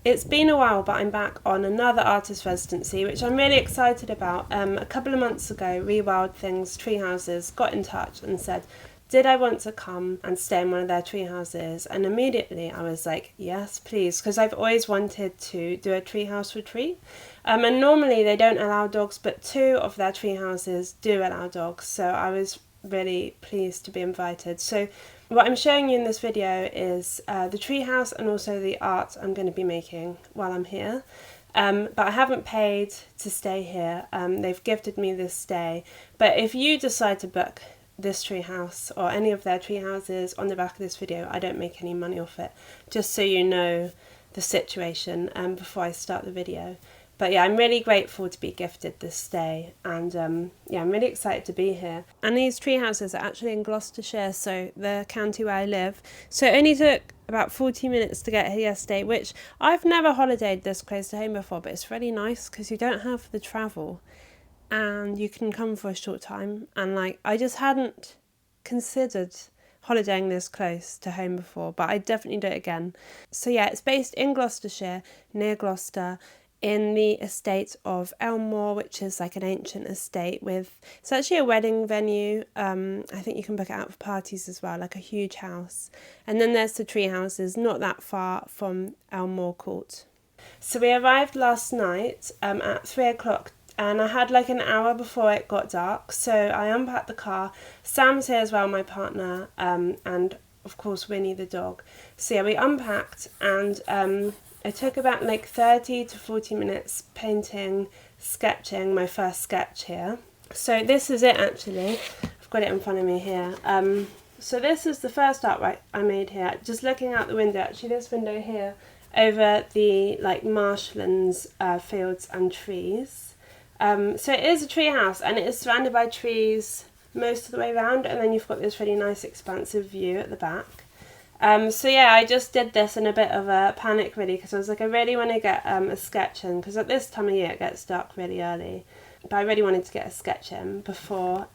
It's been a while, but I'm back on another artist residency, which I'm really excited about. A couple of months ago, Rewild Things Treehouses got in touch and said, did I want to come and stay in one of their tree houses? And immediately I was like, yes, please, because I've always wanted to do a treehouse retreat. And normally they don't allow dogs, but 2 of their tree houses do allow dogs. So I was really pleased to be invited. So what I'm showing you in this video is the treehouse and also the art I'm going to be making while I'm here. But I haven't paid to stay here. They've gifted me this stay. But if you decide to book this treehouse or any of their tree houses on the back of this video, I don't make any money off it, just so you know the situation before I start the video. But yeah, I'm really grateful to be gifted this stay, and yeah, I'm really excited to be here. And these tree houses are actually in Gloucestershire, so the county where I live. So it only took about 40 minutes to get here yesterday, which I've never holidayed this close to home before, but it's really nice because you don't have the travel and you can come for a short time. And like, I just hadn't considered holidaying this close to home before, but I definitely do it again. So yeah, it's based in Gloucestershire, near Gloucester, in the estate of Elmore, which is like an ancient estate with, it's actually a wedding venue. I think you can book it out for parties as well, like a huge house. And then there's the tree houses not that far from Elmore Court. So we arrived last night at 3 o'clock, and I had like an hour before it got dark, so I unpacked the car. Sam's here as well, my partner, and of course Winnie the dog. So yeah, we unpacked, and it took about like 30 to 40 minutes painting, sketching my first sketch here. So this is it actually. I've got it in front of me here. So this is the first artwork I made here. Just looking out the window, actually this window here, over the like marshlands, fields and trees. So it is a tree house, and it is surrounded by trees most of the way around, and then you've got this really nice expansive view at the back. So yeah, I just did this in a bit of a panic really, because I was like, I really want to get a sketch in, because at this time of year it gets dark really early, but I really wanted to get a sketch in before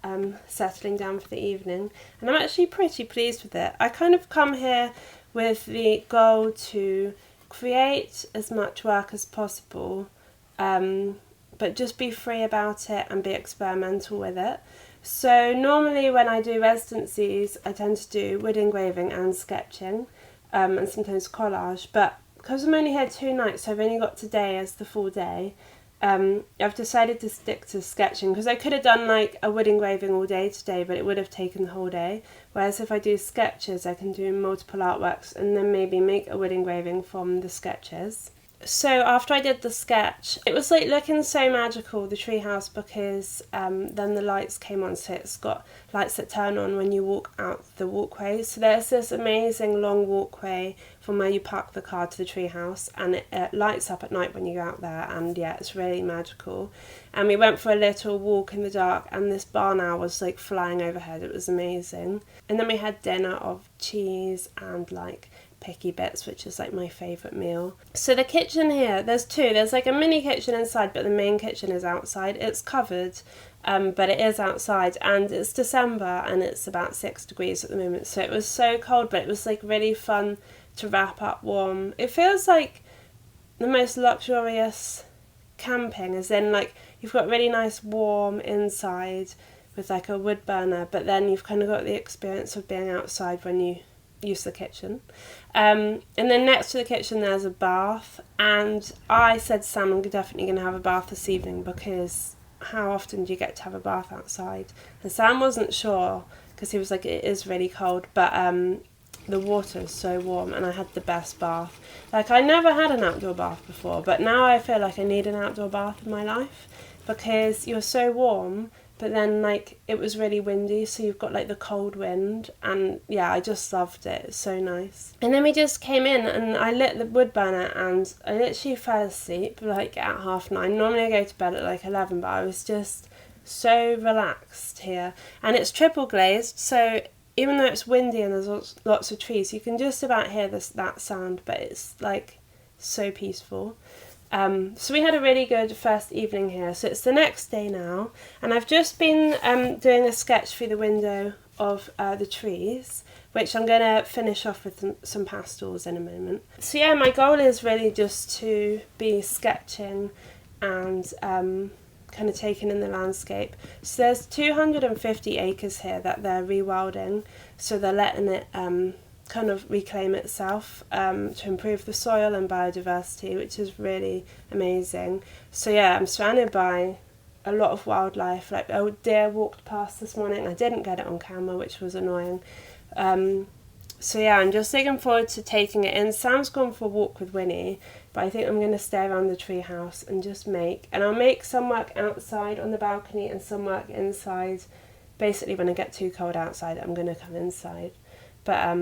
settling down for the evening, and I'm actually pretty pleased with it. I kind of come here with the goal to create as much work as possible, but just be free about it and be experimental with it. So normally when I do residencies, I tend to do wood engraving and sketching, and sometimes collage, but because I'm only here 2 nights, so I've only got today as the full day, I've decided to stick to sketching, because I could have done like a wood engraving all day today, but it would have taken the whole day, whereas if I do sketches, I can do multiple artworks and then maybe make a wood engraving from the sketches. So after I did the sketch, it was like looking so magical, the treehouse, because then the lights came on, so it's got lights that turn on when you walk out the walkway. So there's this amazing long walkway from where you park the car to the treehouse, and it lights up at night when you go out there, and yeah, it's really magical. And we went for a little walk in the dark, and this barn owl was like flying overhead. It was amazing. And then we had dinner of cheese and like picky bits, which is like my favourite meal. So the kitchen here, there's 2. There's like a mini kitchen inside, but the main kitchen is outside. It's covered, but it is outside, and it's December and it's about 6 degrees at the moment, so it was so cold, but it was like really fun to wrap up warm. It feels like the most luxurious camping, as in like you've got really nice warm inside with like a wood burner, but then you've kind of got the experience of being outside when you use the kitchen. And then next to the kitchen there's a bath, and I said to Sam, I'm definitely going to have a bath this evening, because how often do you get to have a bath outside? And Sam wasn't sure, because he was like, it is really cold, but the water is so warm, and I had the best bath. Like, I never had an outdoor bath before, but now I feel like I need an outdoor bath in my life, because you're so warm, but then like it was really windy, so you've got like the cold wind, and yeah, I just loved it. It's so nice. And then we just came in and I lit the wood burner, and I literally fell asleep like at 9:30. Normally I go to bed at like 11, but I was just so relaxed here. And it's triple glazed, so even though it's windy and there's lots of trees, you can just about hear that sound, but it's like so peaceful. So we had a really good first evening here. So it's the next day now, and I've just been doing a sketch through the window of the trees, which I'm going to finish off with some pastels in a moment. So yeah, my goal is really just to be sketching and kind of taking in the landscape. So there's 250 acres here that they're rewilding, so they're letting it kind of reclaim itself to improve the soil and biodiversity, which is really amazing. So yeah, I'm surrounded by a lot of wildlife. Like a deer walked past this morning. I didn't get it on camera, which was annoying. So yeah, I'm just looking forward to taking it in. Sam's gone for a walk with Winnie, but I think I'm going to stay around the treehouse and just I'll make some work outside on the balcony and some work inside. Basically, when I get too cold outside, I'm going to come inside. But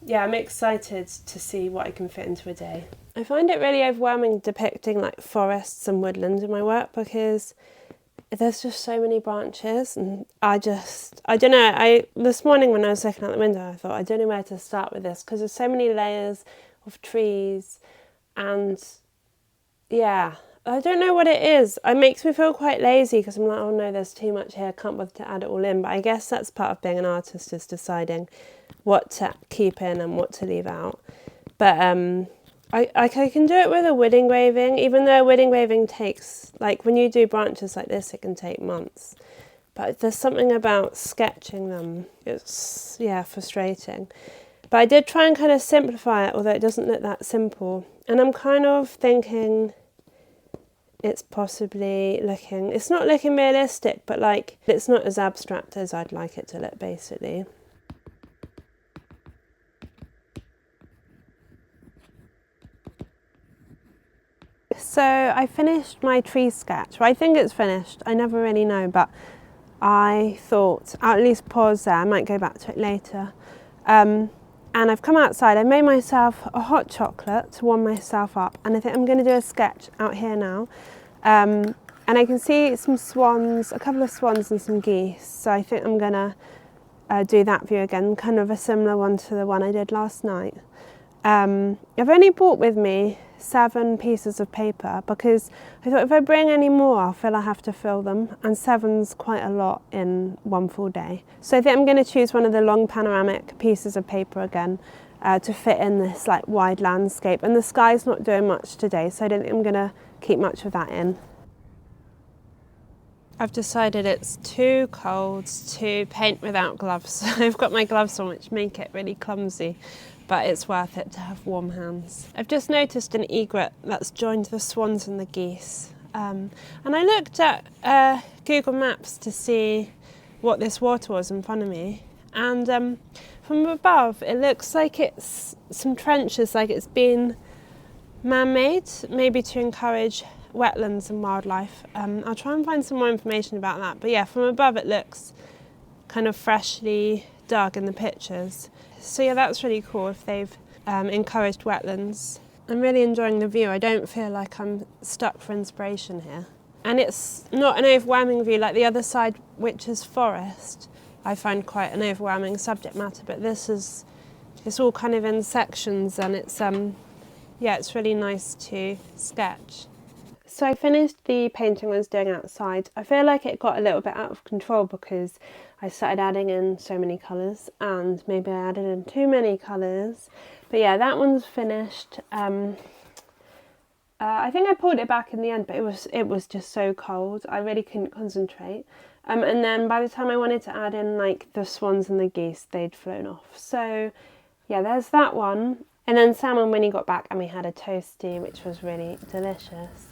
yeah, I'm excited to see what I can fit into a day. I find it really overwhelming depicting like forests and woodlands in my work because there's just so many branches, and I don't know, this morning when I was looking out the window I thought I don't know where to start with this because there's so many layers of trees, and yeah, I don't know what it is. It makes me feel quite lazy because I'm like, oh no, there's too much here, I can't bother to add it all in. But I guess that's part of being an artist, is deciding what to keep in and what to leave out. But I can do it with a wood engraving, even though wood engraving takes, like when you do branches like this, it can take months. But there's something about sketching them, it's, yeah, frustrating. But I did try and kind of simplify it, although it doesn't look that simple. And I'm kind of thinking it's possibly looking, it's not looking realistic, but like it's not as abstract as I'd like it to look, basically. So I finished my tree sketch. Well, I think it's finished. I never really know, but I thought I'll at least pause there. I might go back to it later. And I've come outside. I made myself a hot chocolate to warm myself up, and I think I'm going to do a sketch out here now. And I can see some swans, a couple of swans and some geese. So I think I'm going to do that view again, kind of a similar one to the one I did last night. I've only brought with me 7 pieces of paper because I thought if I bring any more I'll feel I have to fill them, and 7's quite a lot in one full day. So I think I'm going to choose one of the long panoramic pieces of paper again to fit in this like wide landscape, and the sky's not doing much today, so I don't think I'm going to keep much of that in. I've decided it's too cold to paint without gloves. I've got my gloves on, which make it really clumsy, but it's worth it to have warm hands. I've just noticed an egret that's joined the swans and the geese. And I looked at Google Maps to see what this water was in front of me. And from above, it looks like it's some trenches, like it's been man-made, maybe to encourage wetlands and wildlife. I'll try and find some more information about that. But yeah, from above it looks kind of freshly dug in the pictures. So yeah, that's really cool if they've encouraged wetlands. I'm really enjoying the view. I don't feel like I'm stuck for inspiration here. And it's not an overwhelming view like the other side, which is forest. I find quite an overwhelming subject matter, but this is, it's all kind of in sections, and it's yeah, it's really nice to sketch. So I finished the painting I was doing outside. I feel like it got a little bit out of control because I started adding in so many colours, and maybe I added in too many colours. But yeah, that one's finished. I think I pulled it back in the end, but it was just so cold. I really couldn't concentrate. And then by the time I wanted to add in like the swans and the geese, they'd flown off. So yeah, there's that one. And then Sam and Winnie got back and we had a toastie, which was really delicious.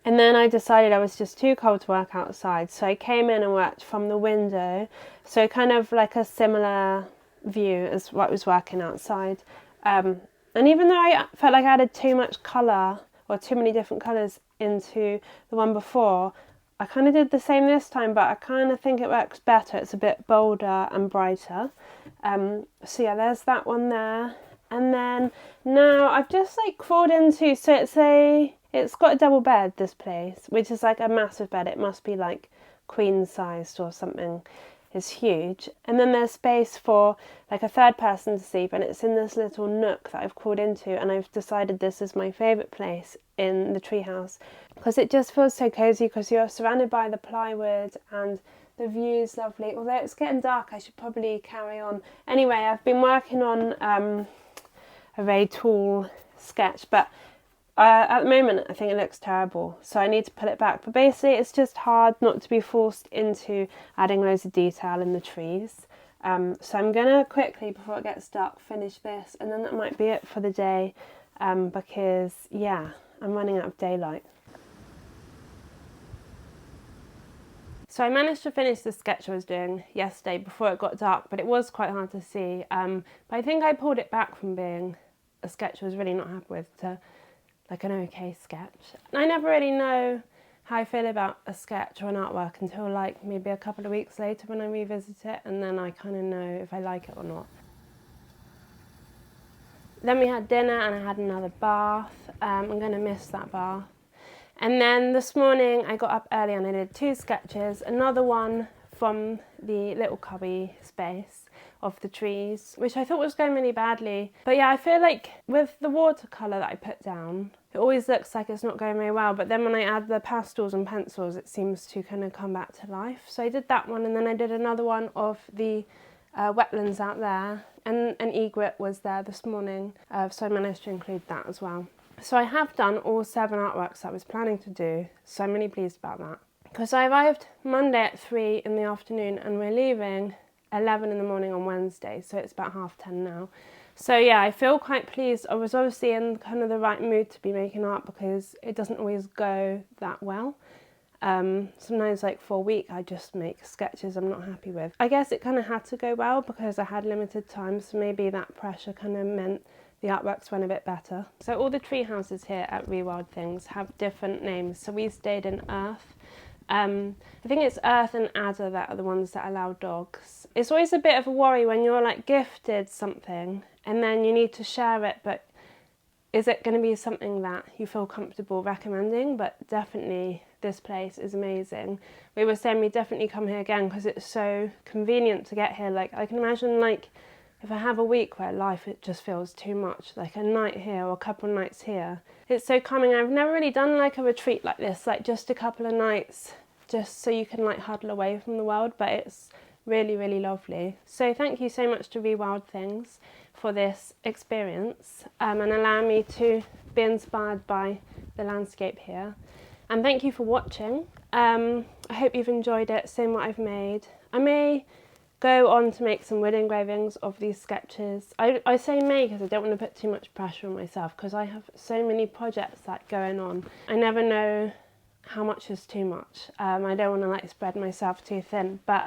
And then I decided I was just too cold to work outside, so I came in and worked from the window, so kind of like a similar view as what was working outside. And even though I felt like I added too much colour, or too many different colours into the one before, I kind of did the same this time, but I kind of think it works better. It's a bit bolder and brighter. So yeah, there's that one there. And then now I've just like crawled into, so it's got a double bed, this place, which is like a massive bed. It must be like queen sized or something. It's huge. And then there's space for like a third person to sleep, and it's in this little nook that I've crawled into, and I've decided this is my favourite place in the treehouse because it just feels so cosy because you're surrounded by the plywood and The view's lovely. Although it's getting dark, I should probably carry on. Anyway, I've been working on a very tall sketch, but at the moment I think it looks terrible, so I need to put it back. But basically it's just hard not to be forced into adding loads of detail in the trees. So I'm going to quickly, before it gets dark, finish this, and then that might be it for the day, because, yeah, I'm running out of daylight. So I managed to finish the sketch I was doing yesterday before it got dark, but it was quite hard to see. But I think I pulled it back from being a sketch I was really not happy with to like an okay sketch. And I never really know how I feel about a sketch or an artwork until like maybe a couple of weeks later when I revisit it, and then I kind of know if I like it or not. Then we had dinner and I had another bath. I'm going to miss that bath. And then this morning I got up early and I did 2 sketches, another one from the little cubby space of the trees, which I thought was going really badly. But yeah, I feel like with the watercolour that I put down, it always looks like it's not going very well, but then when I add the pastels and pencils, it seems to kind of come back to life. So I did that one, and then I did another one of the wetlands out there, and an egret was there this morning, so I managed to include that as well. So I have done all 7 artworks I was planning to do, so I'm really pleased about that. Because I arrived Monday at 3 in the afternoon and we're leaving 11 in the morning on Wednesday, so it's about 10:30 now. So yeah, I feel quite pleased. I was obviously in kind of the right mood to be making art because it doesn't always go that well. Sometimes like for a week I just make sketches I'm not happy with. I guess it kind of had to go well because I had limited time, so maybe that pressure kind of meant the artworks went a bit better. So all the tree houses here at Rewild Things have different names. So we stayed in Earth. I think it's Earth and Adder that are the ones that allow dogs. It's always a bit of a worry when you're like gifted something and then you need to share it, but is it going to be something that you feel comfortable recommending? But definitely this place is amazing. We were saying we definitely come here again because it's so convenient to get here. Like I can imagine like if I have a week where life it just feels too much, like a night here or a couple of nights here, it's so calming. I've never really done like a retreat like this, like just a couple of nights just so you can like huddle away from the world, but it's really, really lovely. So thank you so much to Rewild Things for this experience and allowing me to be inspired by the landscape here. And thank you for watching. I hope you've enjoyed it, seeing what I've made. I may go on to make some wood engravings of these sketches. I say may because I don't want to put too much pressure on myself because I have so many projects like going on. I never know how much is too much. I don't want to like spread myself too thin, but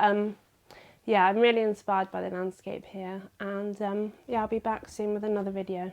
yeah, I'm really inspired by the landscape here, and yeah, I'll be back soon with another video.